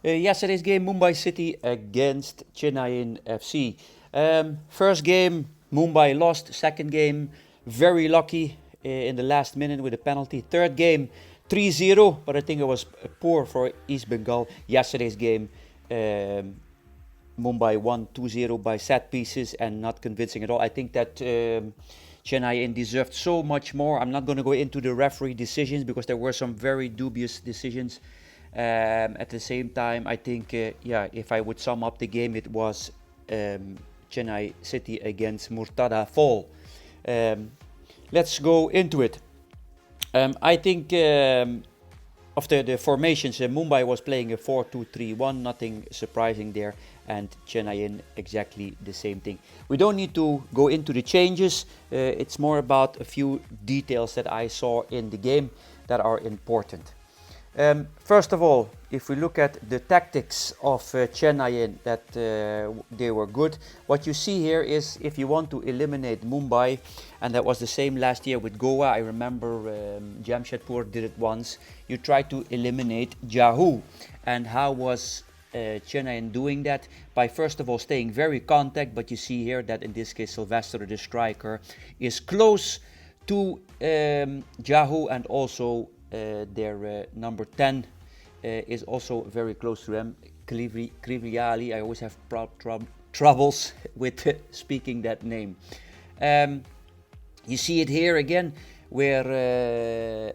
Yesterday's game, Mumbai City against Chennaiyin FC. First game, Mumbai lost. Second game, very lucky in the last minute with a penalty. Third game, 3-0, but I think it was poor for East Bengal. Yesterday's game, Mumbai won 2-0 by set pieces and not convincing at all. I think that Chennaiyin deserved so much more. I'm not going to go into the referee decisions because there were some very dubious decisions. At the same time, I think, if I would sum up the game, it was Chennai City against Murtada Fall. Let's go into it. I think after the formations, Mumbai was playing a 4-2-3-1, nothing surprising there, and Chennaiyin exactly the same thing. We don't need to go into the changes. It's more about a few details that I saw in the game that are important. First of all, if we look at the tactics of Chennaiyin, that they were good. What you see here is if you want to eliminate Mumbai, and that was the same last year with Goa. I remember Jamshedpur did it once. You try to eliminate Jahu. And how was Chennaiyin doing that? By first of all staying very contact, but you see here that in this case Sylvester, the striker, is close to Jahu, and also their number 10 is also very close to them, Krivliali. I always have troubles with speaking that name. You see it here again, where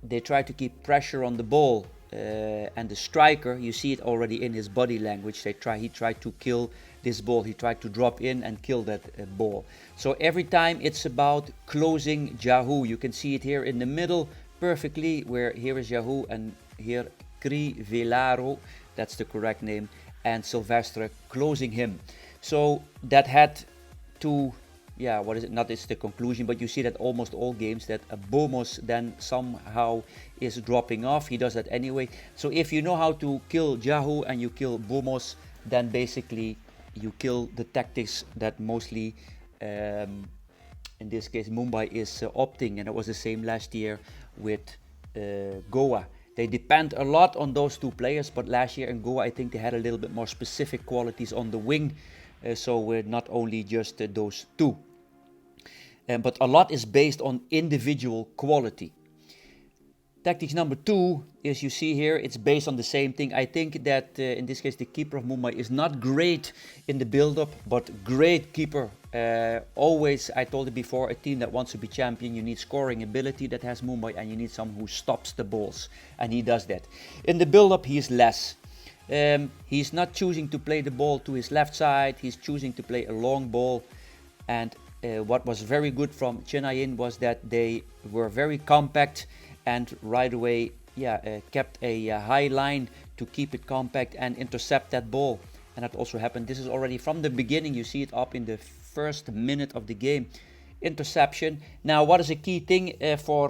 they try to keep pressure on the ball, and the striker, you see it already in his body language. He tried to kill this ball. He tried to drop in and kill that ball. So every time it's about closing Jahu. You can see it here in the middle perfectly, where here is Jahu and here Crivellaro, that's the correct name, and Silvestre closing him. So that had to, not it's the conclusion, but you see that almost all games that Bomos then somehow is dropping off. He does that anyway. So if you know how to kill Jahu and you kill Bomos, then basically you kill the tactics that mostly in this case Mumbai is opting, and it was the same last year with Goa. They depend a lot on those two players, but last year in Goa I think they had a little bit more specific qualities on the wing, so not only just those two. But a lot is based on individual quality. Tactics number 2 is, you see here, it's based on the same thing. I think that in this case the keeper of Mumbai is not great in the build-up, but great keeper. Always, I told it before, a team that wants to be champion, you need scoring ability that has Mumbai, and you need someone who stops the balls, and he does that. In the build-up he is less. He's not choosing to play the ball to his left side, he's choosing to play a long ball. And what was very good from Chennaiyin was that they were very compact and right away kept a high line to keep it compact and intercept that ball. And that also happened. This is already from the beginning. You see it up in the first minute of the game. Interception. Now, what is a key thing for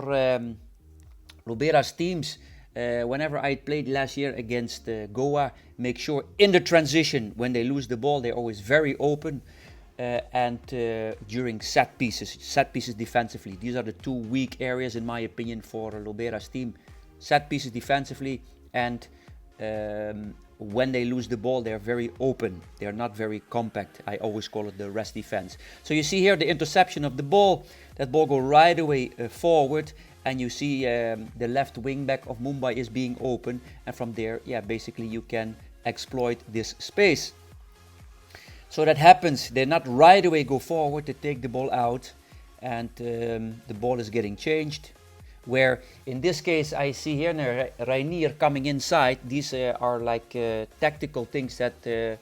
Lubera's teams? Whenever I played last year against Goa, make sure in the transition, when they lose the ball, they're always very open. And during set pieces defensively. These are the two weak areas in my opinion for Lubera's team. Set pieces defensively, and when they lose the ball they're very open. They're not very compact. I always call it the rest defense. So you see here the interception of the ball. That ball go right away forward, and you see the left wing back of Mumbai is being open, and from there basically you can exploit this space. So that happens, they not right away go forward, they take the ball out, and the ball is getting changed. Where in this case I see here Rainier coming inside. These are like tactical things that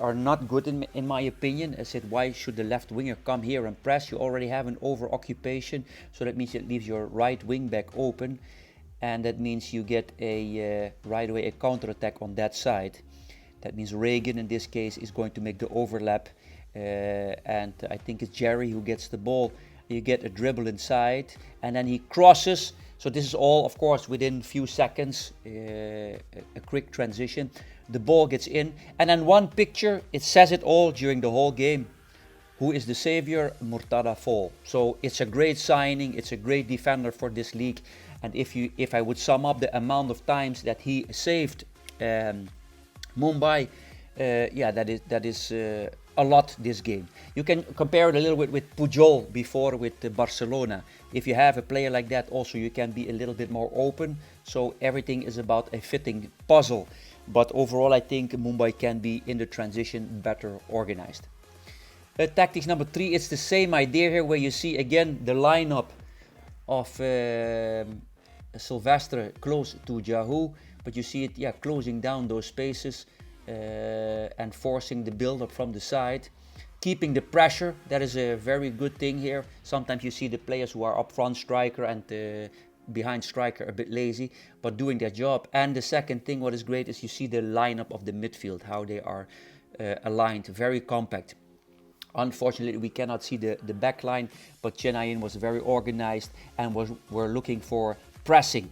are not good in my opinion. I said, why should the left winger come here and press? You already have an over occupation, so that means it leaves your right wing back open, and that means you get a right away a counter attack on that side. That means Reagan in this case is going to make the overlap, and I think it's Jerry who gets the ball. You get a dribble inside, and then he crosses. So this is all, of course, within few seconds, a quick transition. The ball gets in, and then one picture, it says it all during the whole game. Who is the savior? Murtada Fall. So it's a great signing. It's a great defender for this league. And if I would sum up the amount of times that he saved Mumbai, that is a lot this game. You can compare it a little bit with Pujol before with Barcelona. If you have a player like that, also you can be a little bit more open. So everything is about a fitting puzzle. But overall, I think Mumbai can be in the transition better organized. Tactics number 3, it's the same idea here where you see again the lineup of Silvestre close to Jahu, but you see it closing down those spaces and forcing the build-up from the side, keeping the pressure. That is a very good thing here. Sometimes you see the players who are up front, striker and behind striker, a bit lazy, but doing their job. And the second thing what is great is you see the lineup of the midfield, how they are aligned, very compact. Unfortunately, we cannot see the back line, but Chennaiyin was very organized and were looking for pressing.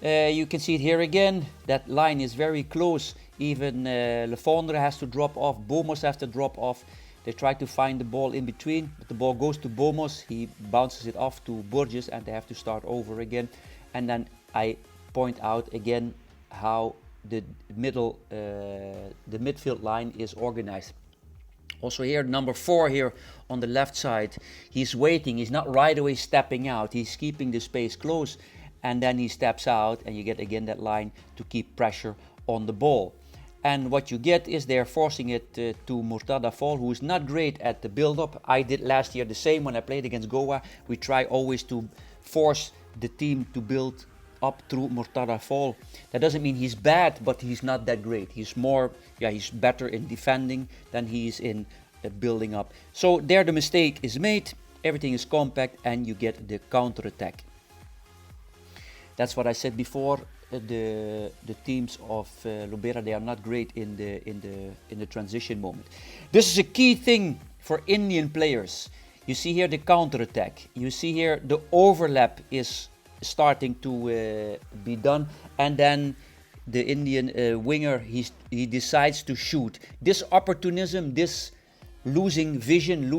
You can see it here again. That line is very close. Even Lefondre has to drop off. Bomos has to drop off. They try to find the ball in between, but the ball goes to Bomos. He bounces it off to Burgess, and they have to start over again. And then I point out again how the midfield line is organized. Also here, number 4 here on the left side, he's waiting. He's not right away stepping out. He's keeping the space close, and then he steps out, and you get again that line to keep pressure on the ball. And what you get is they're forcing it to Murtada Fall, who is not great at the build-up. I did last year the same when I played against Goa. We try always to force the team to build up through Murtada Fall. That doesn't mean he's bad, but he's not that great. He's more, he's better in defending than he is in building up. So there the mistake is made, everything is compact, and you get the counter-attack. That's what I said before. The teams of Lubera, they are not great in the transition moment. This is a key thing for Indian players. You see here the counter-attack. You see here the overlap is starting to be done, and then the Indian winger he decides to shoot. This opportunism, this losing vision,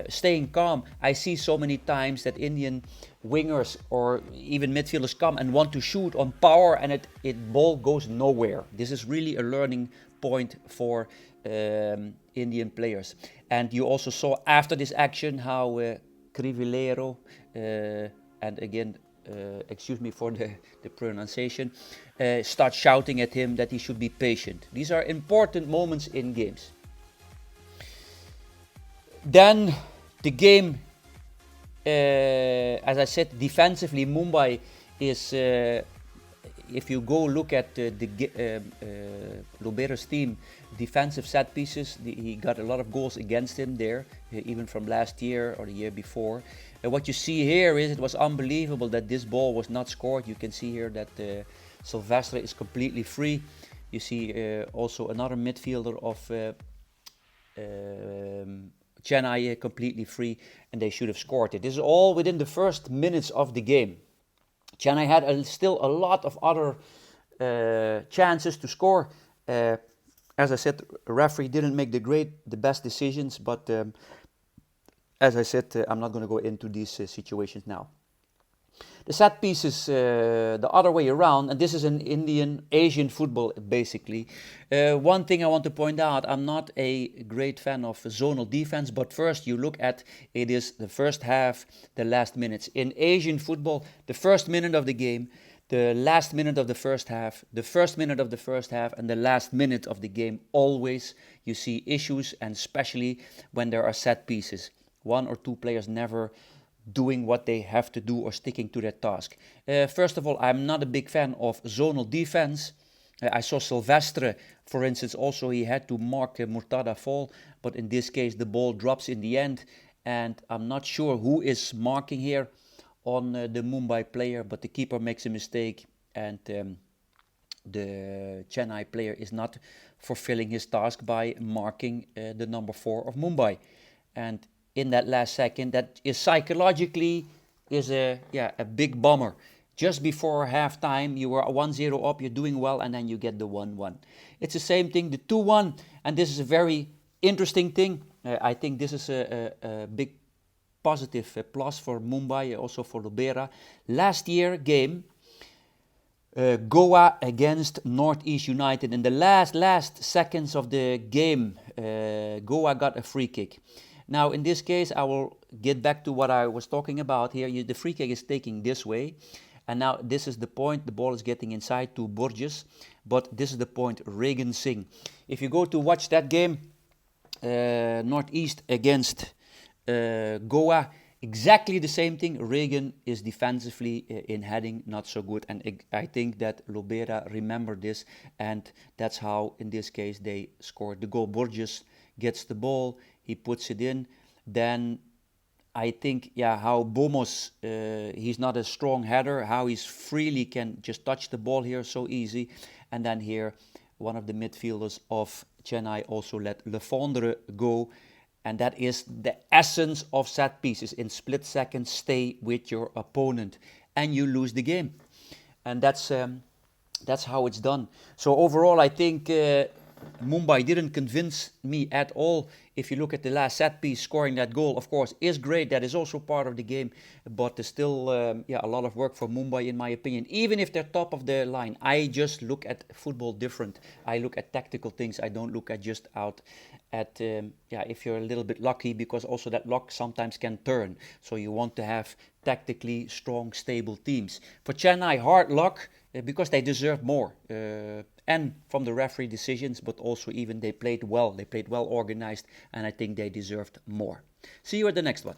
staying calm. I see so many times that Indian wingers or even midfielders come and want to shoot on power, and it ball goes nowhere. This is really a learning point for Indian players. And you also saw after this action how Crivellero and again, excuse me for the pronunciation, start shouting at him that he should be patient. These are important moments in games. Then the game, as I said, defensively, Mumbai is, if you go look at Lubera's team, defensive set pieces, he got a lot of goals against him there, even from last year or the year before. What you see here is it was unbelievable that this ball was not scored. You can see here that Silvestre is completely free. You see also another midfielder of Chennai completely free, and they should have scored it. This is all within the first minutes of the game. Chennai had still a lot of other chances to score. As I said, the referee didn't make the best decisions, but as I said, I'm not going to go into these situations now. The set pieces the other way around, and this is an Asian football basically. One thing I want to point out, I'm not a great fan of zonal defense, but first you look at it is the first half, the last minutes. In Asian football, the first minute of the game, the last minute of the first half, the first minute of the first half, and the last minute of the game, always you see issues, and especially when there are set pieces. One or two players never doing what they have to do or sticking to their task. First of all, I'm not a big fan of zonal defense. I saw Silvestre, for instance, also he had to mark Murtada Fall, but in this case the ball drops in the end, and I'm not sure who is marking here on the Mumbai player, but the keeper makes a mistake, and the Chennai player is not fulfilling his task by marking the number 4 of Mumbai. And in that last second, that is psychologically is a big bummer. Just before halftime, you were 1-0 up, you're doing well, and then you get the 1-1. It's the same thing, the 2-1, and this is a very interesting thing. I think this is a big positive plus for Mumbai, also for Lubera. Last year game, Goa against Northeast United. In the last seconds of the game, Goa got a free kick. Now, in this case, I will get back to what I was talking about here. The free kick is taking this way. And now this is the point. The ball is getting inside to Borges. But this is the point, Regan Singh. If you go to watch that game, Northeast against Goa, exactly the same thing. Regan is defensively in heading not so good, and I think that Lobera remembered this, and that's how in this case they scored the goal. Borges gets the ball, he puts it in. Then I think, yeah, how Bomos, he's not a strong header, how he's freely can just touch the ball here so easy. And then here, one of the midfielders of Chennai also let Lefondre go. And that is the essence of set pieces. In split seconds, stay with your opponent and you lose the game. And that's how it's done. So overall, I think Mumbai didn't convince me at all. If you look at the last set piece, scoring that goal, of course, is great. That is also part of the game. But there's still a lot of work for Mumbai, in my opinion. Even if they're top of the line, I just look at football different. I look at tactical things. I don't look at just out at, if you're a little bit lucky, because also that luck sometimes can turn. So you want to have tactically strong, stable teams. For Chennai, hard luck because they deserved more. And from the referee decisions, but also even they played well. They played well organized, and I think they deserved more. See you at the next one.